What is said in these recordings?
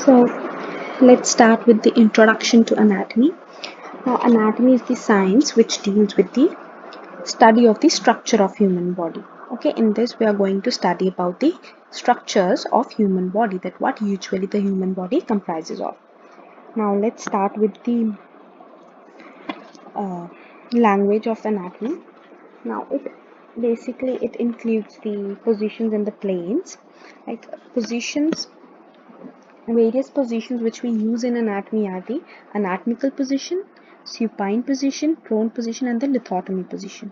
So let's start with the introduction to anatomy. Now, anatomy is the science which deals with the study of the structure of human body. Okay, in this we are going to study about the structures of human body, that what usually the human body comprises of. Now let's start with the uh, language of anatomy. Now it includes the positions and the planes, like positions. Various positions which we use in anatomy are the anatomical position, supine position, prone position, and the lithotomy position.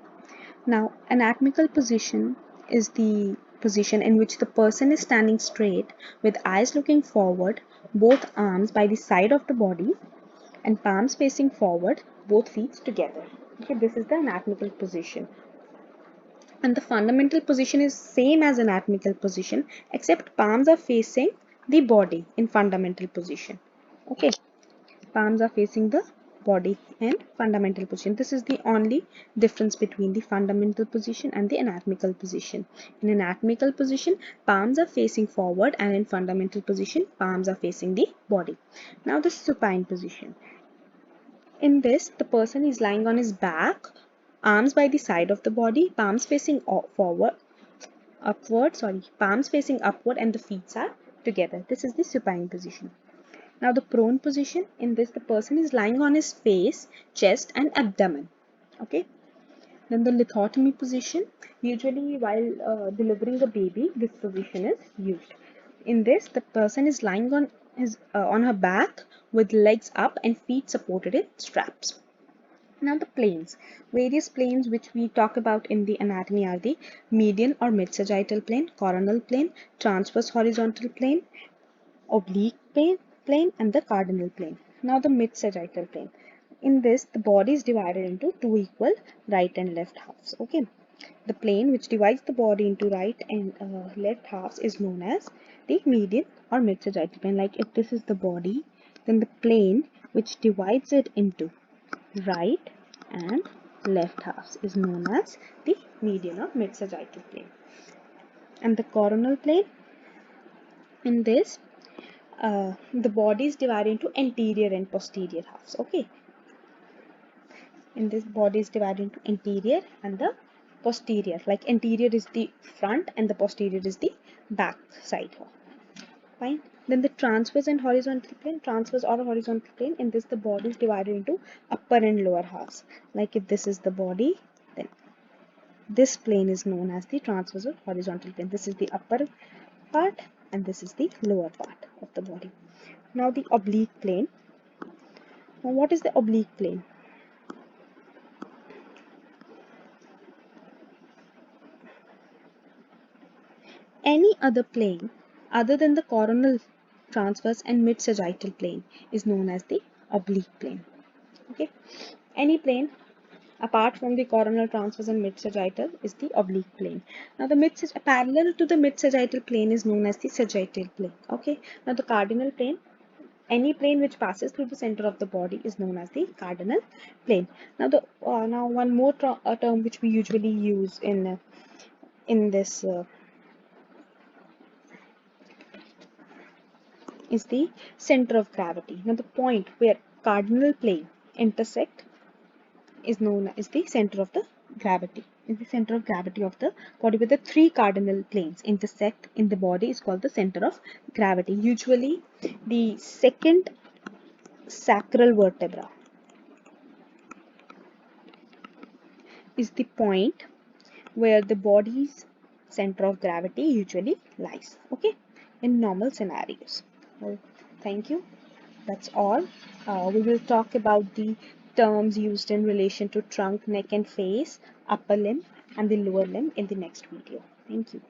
Now, anatomical position is the position in which the person is standing straight with eyes looking forward, both arms by the side of the body, and palms facing forward, both feet together. Okay, this is the anatomical position. And the fundamental position is same as anatomical position, except palms are facing the body in fundamental position. Okay, palms are facing the body in fundamental position. This is the only difference between the fundamental position and the anatomical position. In anatomical position, palms are facing forward, and in fundamental position, palms are facing the body. Now the supine position. In this, the person is lying on his back, arms by the side of the body, palms facing palms facing upward, and the feet are together. This is the supine position. Now the prone position, in this the person is lying on his face, chest and abdomen. Okay. Then the lithotomy position, usually while delivering a baby, this position is used. In this, the person is lying on her back with legs up and feet supported in straps. Now the planes. Various planes which we talk about in the anatomy are the median or mid-sagittal plane, coronal plane, transverse horizontal plane, oblique plane, and the cardinal plane. Now the mid-sagittal plane. In this, the body is divided into two equal right and left halves. Okay. The plane which divides the body into right and left halves is known as the median or mid-sagittal plane. Like if this is the body, then the plane which divides it into right and left halves is known as the median or mid-sagittal plane. And the coronal plane, in this the body is divided into anterior and posterior halves. Okay, in this body is divided into anterior and the posterior. Like anterior is the front and the posterior is the back side. Fine. Then the transverse and horizontal plane, transverse or horizontal plane, in this the body is divided into upper and lower halves. Like if this is the body, then this plane is known as the transverse or horizontal plane. This is the upper part and this is the lower part of the body. Now the oblique plane. Now what is the oblique plane? Any other plane other than the coronal, transverse and mid-sagittal plane is known as the oblique plane. Okay, any plane apart from the coronal, transverse and mid-sagittal is the oblique plane. Now the parallel to the mid-sagittal plane is known as the sagittal plane. Okay, now the cardinal plane, any plane which passes through the center of the body is known as the cardinal plane. Now now one more term which we usually use in this is the center of gravity. Now the point where cardinal plane intersect is known as the center of the gravity. Is the center of gravity of the body, where the three cardinal planes intersect in the body is called the center of gravity. Usually the second sacral vertebra is the point where the body's center of gravity usually lies. Okay, in normal scenarios. Well, thank you. That's all. We will talk about the terms used in relation to trunk, neck and face, upper limb and the lower limb in the next video. Thank you.